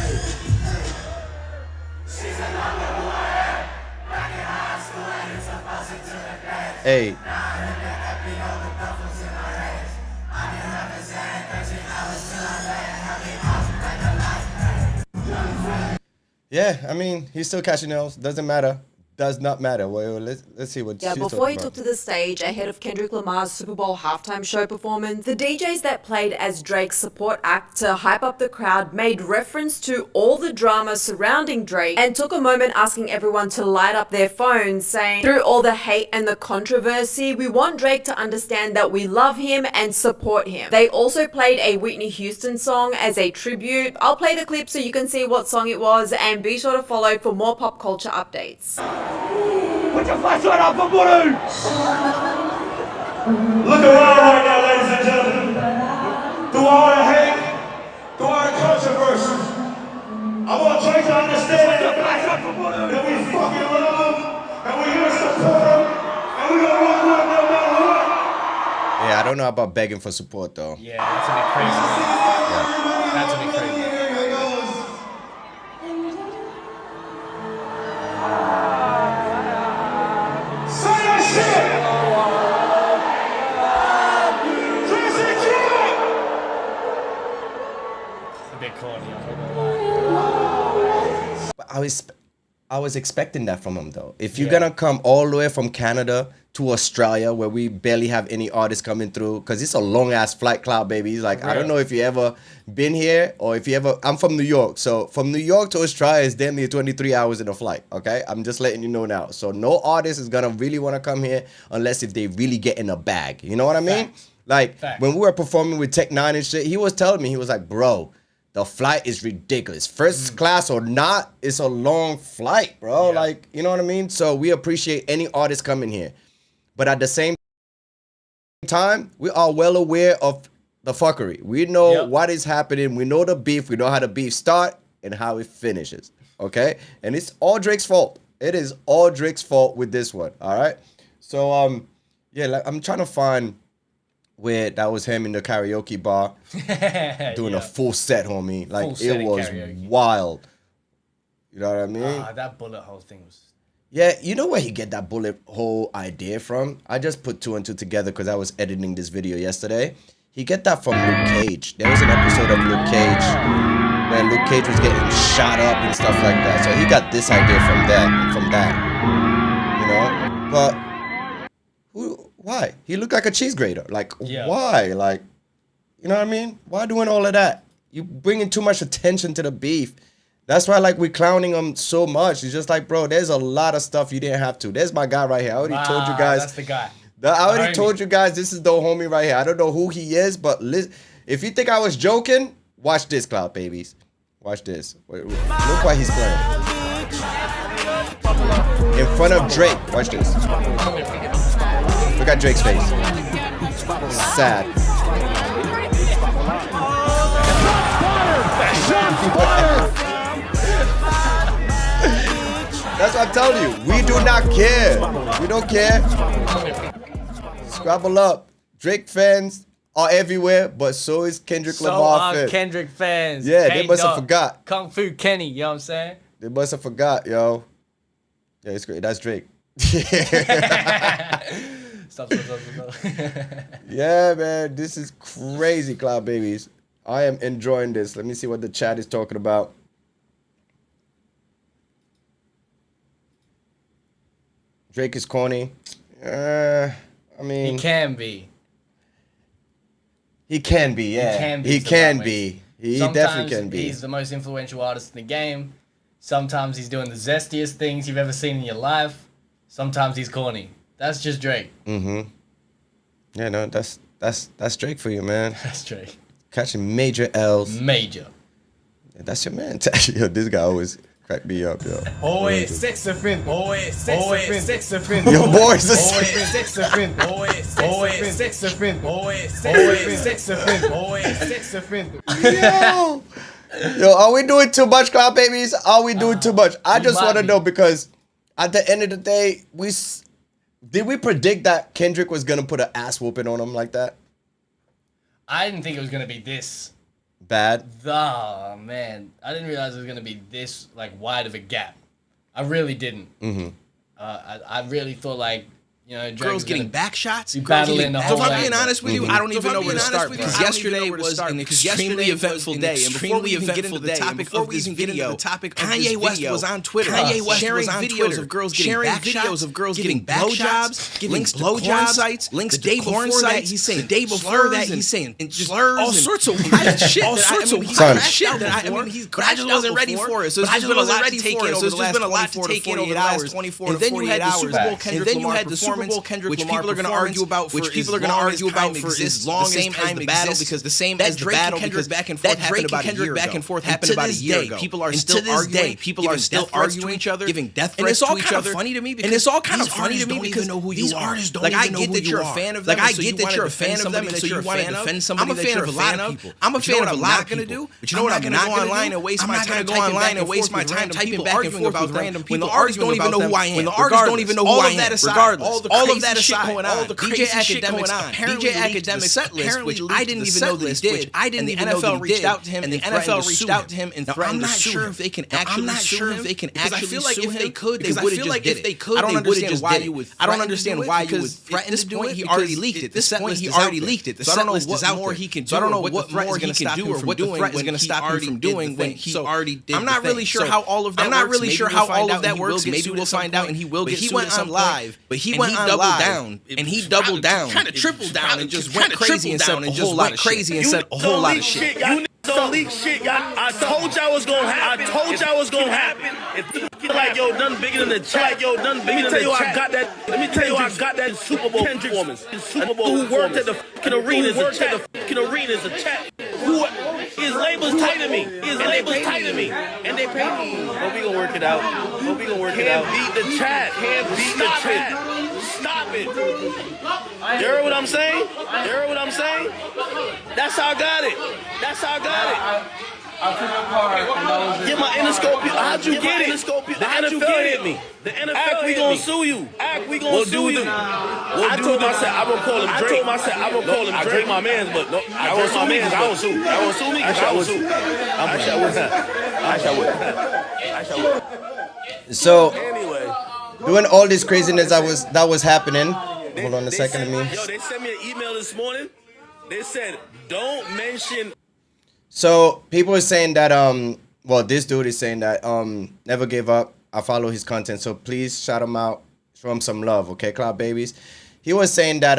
Hey. Yeah, I mean, he's still catching L's. Doesn't matter. Does not matter. Well, let's see what she's before he talking took to the stage ahead of Kendrick Lamar's Super Bowl halftime show performance, the DJs that played as Drake's support act to hype up the crowd made reference to all the drama surrounding Drake and took a moment asking everyone to light up their phones, saying, "Through all the hate and the controversy, we want Drake to understand that we love him and support him." They also played a Whitney Houston song as a tribute. I'll play the clip so you can see what song it was, and be sure to follow for more pop culture updates. Put your flashlight up for Buru! Look around right now, ladies and gentlemen. Through all the hate, through all the controversy, I want Drake to understand that we fucking love him, and we're here to support him, and we're gonna rock with him no matter what. Yeah, I don't know about begging for support, though. Yeah, that's a bit crazy. Yeah. That's a bit crazy. I was expecting that from him, though. If you're gonna come all the way from Canada to Australia, where we barely have any artists coming through, because it's a long ass flight, Cloud Baby. He's like, I don't know if you ever been here or if you ever. I'm from New York, so from New York to Australia is damn near 23 hours in a flight. Okay, I'm just letting you know now. So no artist is gonna really want to come here unless if they really get in a bag. You know what I mean? Facts. Like Facts. when we were performing with Tech Nine and shit, he was telling me, he was like, bro, the flight is ridiculous. First class or not, it's a long flight, bro. Yeah. Like, you know what I mean? So we appreciate any artist coming here. But at the same time, we are well aware of the fuckery. We know what is happening. We know the beef. We know how the beef start and how it finishes. Okay? And it's all Drake's fault. It is all Drake's fault with this one. All right? So, yeah, like, I'm trying to find where that was him in the karaoke bar doing a full set, homie. Like, it was wild. You know what I mean? That bullet hole thing was... Yeah, you know where he get that bullet hole idea from? I just put two and two together because I was editing this video yesterday. He get that from Luke Cage. There was an episode of Luke Cage where Luke Cage was getting shot up and stuff like that. So he got this idea from that. You know? But why? He looked like a cheese grater. Like, why? Like, you know what I mean? Why doing all of that? You bringing too much attention to the beef. That's why, like, we clowning him so much. It's just like, bro, there's a lot of stuff you didn't have to. There's my guy right here. I already told you guys. That's the guy. I already told you guys this is the homie right here. I don't know who he is, but if you think I was joking, watch this, Cloud Babies. Watch this. Look why he's playing. In front of Drake. Watch this. Look at Drake's face. Sad. That's what I'm telling you. We do not care. We don't care. Scrabble up. Drake fans are everywhere, but so is Kendrick Lamar fans. Kendrick fans. Yeah, they must have forgot. Kung Fu Kenny, you know what I'm saying? They must have forgot, yo. Yeah, it's great. That's Drake. Stop. Yeah, man. This is crazy, Cloud Babies. I am enjoying this. Let me see what the chat is talking about. Drake is corny. I mean... He can be. He can be, yeah. He can be. He definitely can be. He's the most influential artist in the game. Sometimes he's doing the zestiest things you've ever seen in your life. Sometimes he's corny. That's just Drake. Mm-hmm. Yeah, no, that's Drake for you, man. That's Drake. Catching major L's. Major. Yeah, that's your man. Yo, this guy always Crack me up, yo. Always sex offender. Always sex offender. Your boys are Always sex offender. Always sex offender. Always sex offender. Always sex offender. Yo, are we doing too much, Cloud Babies? Are we doing too much? I just want to know, because at the end of the day, did we predict that Kendrick was gonna put an ass whooping on him like that? I didn't think it was gonna be this bad. Oh man, I didn't realize it was gonna be this like wide of a gap. I really didn't. Mm-hmm. I really thought like, you know, girls getting back shots. If I'm being honest with you, I don't even know where to start, because yesterday was an extremely eventful day. And before we even get into the topic of this video, Kanye West was on Twitter sharing videos of girls getting blowjobs, giving blowjob sites, links to porn sites. He's saying the day before that, he's saying slurs, all sorts of wild shit. All sorts of wild shit that I mean, I just wasn't ready for it. So it's just been a lot to take in over the last 24 to 48 hours. And then you had the Super Bowl Kendrick Lamar performance, which people are going to argue about for as long as time exists, because the same as the battle, because that Drake and Kendrick back and forth happened about a year ago. People are still arguing. People are still arguing each other, giving death threats to each other. Funny to me, and it's all kind of funny to me because these artists don't even know who you are. Like, I get that you're a fan of them. Like, I get that you're a fan of them, and so you want to defend somebody that you're a fan of. I'm a fan of a lot of people. But you know what I'm not going to go online and waste my time typing back and forth about random people. When the artists don't even know who I am. When the artists don't even know who I am. Regardless, all of that aside, all the crazy shit going on. DJ Academics Setlist, which I didn't even know they did. I didn't even know the NFL reached out to him, and the NFL reached out to him and threatened to sue him. I'm not sure if they can actually sue him, because I feel like if they could, they would have just did it. I don't understand why you would. I don't understand why you would threaten to do it. He already leaked it. The Setlist he already leaked it. The Setlist is out there. So I don't know what more he can do or what the threat is going to stop him from doing when he already did. I'm not really sure how all of that works. I'm not really sure how all of that works. Maybe we'll find out, and he will get sued at some live. But he went on live, and he doubled down, kind of tripled down, and just went crazy and said a whole lot of crazy and said a whole lot of shit. You don't leak shit, y'all. I told y'all was gonna happen. I told y'all was gonna happen. If you like, yo, nothing bigger than the chat. Like, yo, nothing bigger than the chat. Let me tell you, I got that Super Bowl performance. Super Bowl who worked at the fucking arena is a chat. Who his label's tight to me. His label's tight to me. And they pay me. But we gonna work it out. Can't beat the chat. Can't beat the chat. Stop it. You heard what I'm saying? That's how I got it. I took a car. Get my Interscope. How'd you get it? The NFL hit me. The NFL we gonna sue you. We gonna sue you. I told myself I won't call him Drake. I won't call him Drake, my man's, but no, I won't sue me. I won't sue. I won't sue me. I won't sue. I shall. So anyway, doing all this craziness that was happening. Hold on a second, Yo, they sent me an email this morning. They said, don't mention. So people are saying that this dude is saying that never give up. I follow his content, so please shout him out, show him some love, okay, Cloud Babies. He was saying that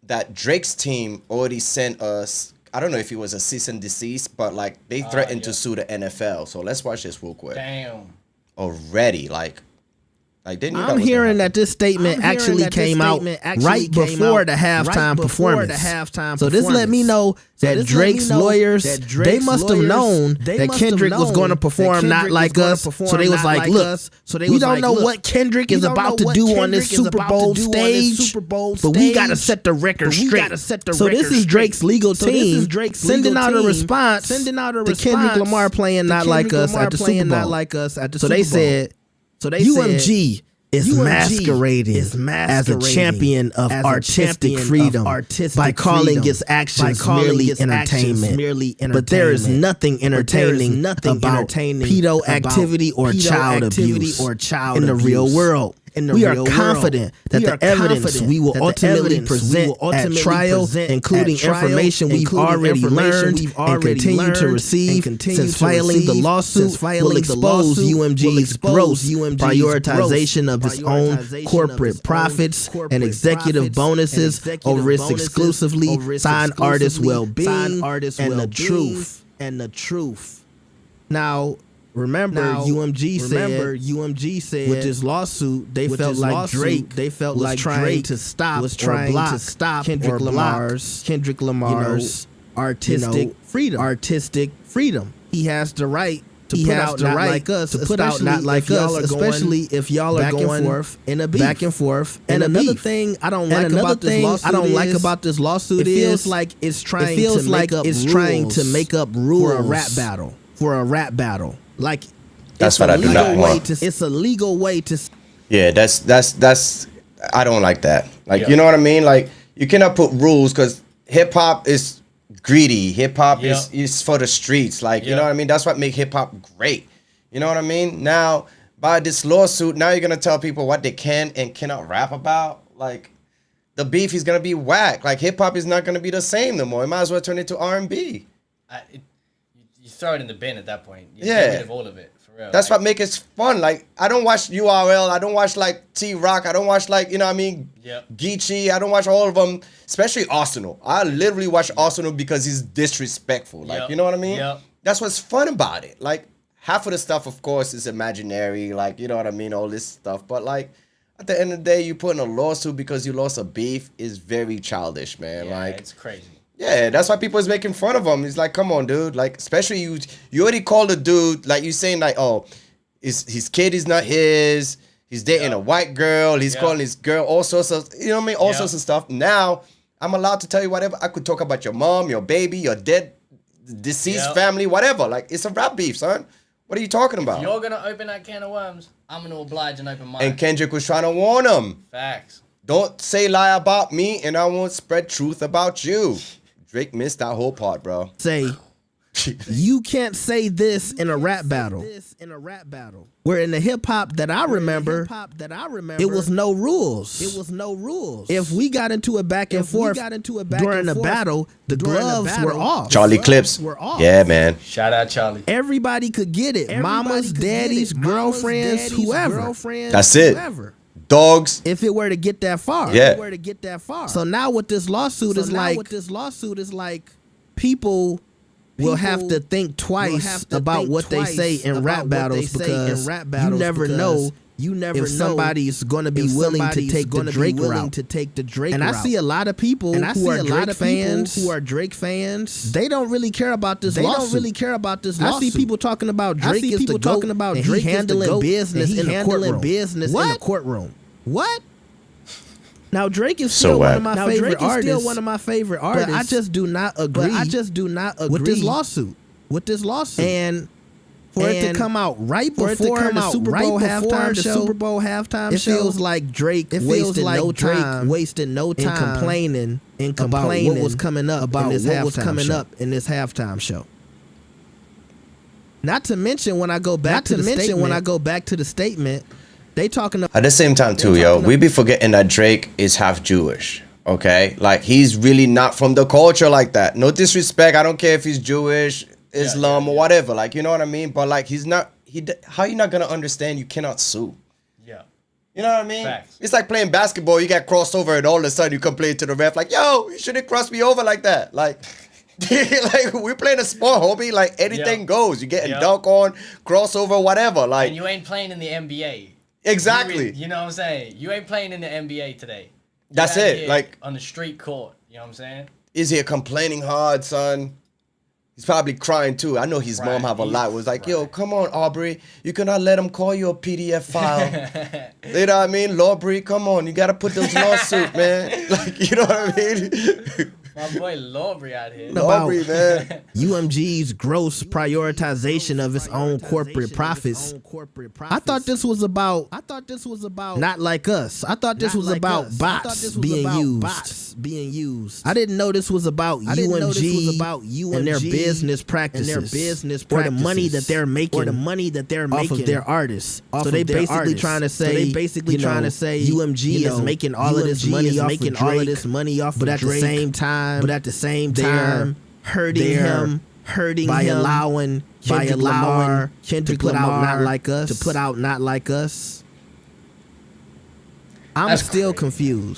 that Drake's team already sent us, I don't know if it was a cease and desist, but like they threatened to sue the NFL. So let's watch this real quick. Damn. Already, like didn't you know I'm hearing that this statement actually came out right before the halftime performance. So this let me know that Drake's lawyers, they must have known that Kendrick was going to perform not like us. So they was like, look, we don't know what Kendrick is about to do on this Super Bowl stage, but we got to set the record straight. So this is Drake's legal team sending out a response to Kendrick Lamar playing not like us at the Super Bowl. So they said, UMG is masquerading as a champion of artistic freedom by calling its actions merely entertainment. But there is nothing entertaining about pedo activity or child abuse in the real world. We are confident that the evidence we will ultimately present at trial, including information we've already learned and continue to receive since filing the lawsuit, will expose UMG's gross prioritization of its own corporate profits and executive bonuses over its exclusively signed artists' well-being and the truth. Now, Remember, UMG said with this lawsuit, they felt like Drake was trying to stop Kendrick Lamar's artistic freedom. He has the right to put out not like us, to put out not like us, especially if y'all are going back and forth. And another thing I don't like about this lawsuit is it feels like it's trying to make up rules for a rap battle. Like that's what I do not want. It's a legal way to. Yeah, that's. I don't like that. Like you know what I mean? Like you cannot put rules because hip hop is greedy. Hip hop is for the streets. Like you know what I mean? That's what make hip hop great. You know what I mean? Now by this lawsuit, now you're gonna tell people what they can and cannot rap about. Like the beef is gonna be whack. Like hip hop is not gonna be the same no more. It might as well turn it to R&B. You throw it in the bin at that point. You get rid of all of it. Real, that's what make it fun. Like I don't watch URL, I don't watch like T-Rock, I don't watch like, you know what I mean, Geechee, I don't watch all of them, especially Arsenal. I literally watch Arsenal because he's disrespectful. Like, you know what I mean? That's what's fun about it. Like half of the stuff, of course, is imaginary, like, you know what I mean, all this stuff. But like at the end of the day, you put in a lawsuit because you lost a beef is very childish, man. Yeah, like it's crazy. Yeah, that's why people is making fun of him. It's like, come on, dude. Like, especially you already called a dude, like you saying like, oh, his kid is not his. He's dating a white girl. He's calling his girl all sorts of, you know what I mean? All sorts of stuff. Now, I'm allowed to tell you whatever. I could talk about your mom, your baby, your dead, deceased family, whatever. Like, it's a rap beef, son. What are you talking about? If you're going to open that can of worms, I'm going to oblige and open mine. And Kendrick was trying to warn him. Facts. Don't say lie about me and I won't spread truth about you. Drake missed that whole part, bro. Say, you can't say this in a rap battle. Where in the hip hop that I remember, it was no rules. If we got into a back and forth during the battle, the gloves were off. Charlie Clips. Yeah, man. Shout out Charlie. Everybody could get it. Mamas, daddies, girlfriends, whoever. That's it. Dogs. If it were to get that far. Yeah. So now what this lawsuit is like, people will have to think twice about what they say in rap battles because you never know if somebody's going to be willing to take the Drake route. And I see a lot of people who are Drake fans. They don't really care about this lawsuit. I see people talking about Drake is the GOAT and he handling business in the courtroom. What? Now Drake is still one of my favorite artists. But I just do not agree with this lawsuit. And for it to come out right before the Super Bowl halftime show, it feels like Drake wasted no time in complaining what was coming up in this halftime show. Not to mention when I go back to the statement, they talking about, at the same time too, yo, we be forgetting that Drake is half Jewish. Okay, like he's really not from the culture like that. No disrespect. I don't care if he's Jewish, Islam or whatever. Like, you know what I mean? But like, he's not. How you not gonna understand? You cannot sue. Yeah. You know what I mean? Facts. It's like playing basketball. You get crossed over, and all of a sudden you complain to the ref like, "Yo, you shouldn't cross me over like that." Like, like we're playing a sport, homie. Like anything goes. You getting dunk on, crossover, whatever. Like, and you ain't playing in the NBA. Exactly. You know what I'm saying? You ain't playing in the NBA today. That's it. Like on the street court. You know what I'm saying? Is he complaining hard, son? He's probably crying too. I know his mom have a lot. Was like, yo, come on, Aubrey. You cannot let him call you a PDF file. You know what I mean? Aubrey, come on. You got to put those lawsuit, man. Like, you know what I mean? My boy Aubrey out here. Aubrey, man. UMG's gross prioritization of its own corporate profits. I thought this was about not like us. I thought this was about bots being used. I didn't know this was about UMG and their business practices or the money that they're making off of their artists. So they basically trying to say UMG is making all of this money off of Drake, but at the same time hurting him by allowing Kendrick Lamar to put out Not Like Us. I'm still confused.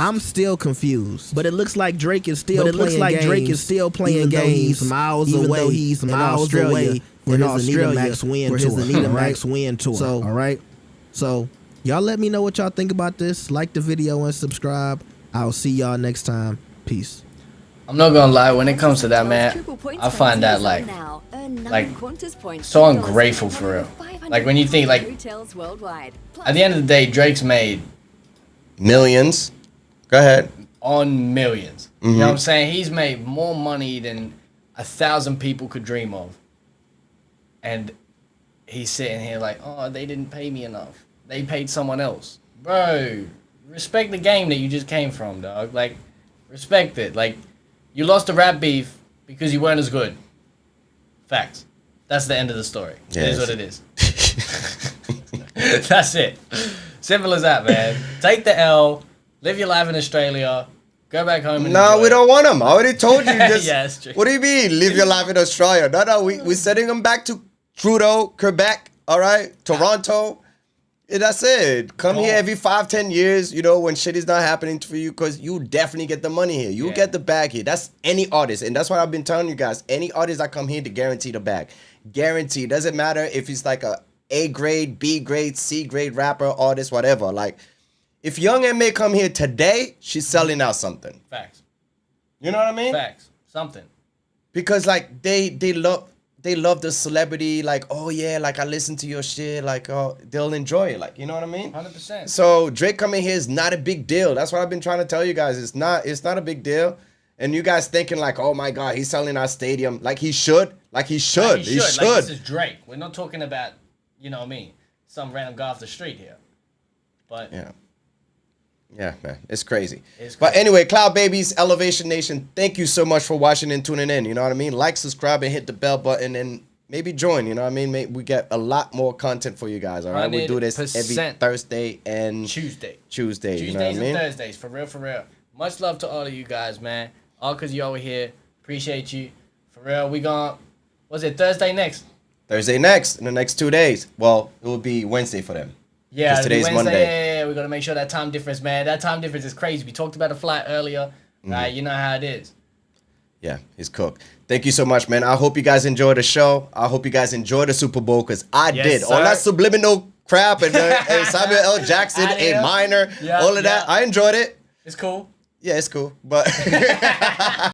But it looks like Drake is still playing games miles away in Australia for his Anita Max Win tour. So, all right. So, y'all let me know what y'all think about this. Like the video and subscribe. I'll see y'all next time. Peace. I'm not gonna lie, when it comes to that, man, I find that like like so ungrateful for real. Like when you think like at the end of the day, Drake's made millions. Go ahead. On millions. You know what I'm saying? He's made more money than 1,000 people could dream of. And he's sitting here like, oh, they didn't pay me enough. They paid someone else. Bro, respect the game that you just came from, dog. Like, respect it. Like, you lost the rap beef because you weren't as good. Facts. That's the end of the story. Yes. It is what it is. That's it. Simple as that, man. Take the L. Live your life in Australia. Go back home and No, we don't want him. I already told you. Just, yeah, that's true. What do you mean, live your life in Australia? No, we're sending him back to Trudeau, Quebec, all right? Toronto. Yeah, that's it. Come here every 5-10 years, you know, when shit is not happening for you, because you definitely get the money here. You get the bag here. That's any artist. And that's what I've been telling you guys. Any artist that come here to guarantee the bag. Guarantee. Doesn't matter if it's like A grade, B grade, C grade rapper, artist, whatever. Like, if Young M.A. come here today, she's selling out something. Facts. You know what I mean? Facts. Something. Because like they love the celebrity, like, oh yeah, like I listen to your shit, like they'll enjoy it, like, you know what I mean? 100%. So Drake coming here is not a big deal. That's what I've been trying to tell you guys. It's not a big deal. And you guys thinking like, oh my God, he's selling our stadium. Like he should. He should. Like this is Drake. We're not talking about, you know what I mean, some random guy off the street here. But yeah, man, it's crazy. But anyway, Cloud Babies, Elevation Nation, thank you so much for watching and tuning in. You know what I mean? Like, subscribe, and hit the bell button, and maybe join. You know what I mean? We get a lot more content for you guys. All right, we do this every Thursday and Tuesday. You know what I mean? And Thursdays, for real. Much love to all of you guys, man. All because you over here. Appreciate you. For real, we gonna. What's it? Thursday next. Thursday next in the next 2 days. Well, it will be Wednesday for them. Yeah, today's Wednesday, Monday. Yeah, we gotta make sure that time difference, man. That time difference is crazy. We talked about a flight earlier, right? You know how it is. Yeah, he's cooked. Thank you so much, man. I hope you guys enjoyed the show. I hope you guys enjoyed the Super Bowl, because I did. Sir. All that subliminal crap and Samuel L. Jackson, A minor, all of that. I enjoyed it. It's cool. Yeah, it's cool, but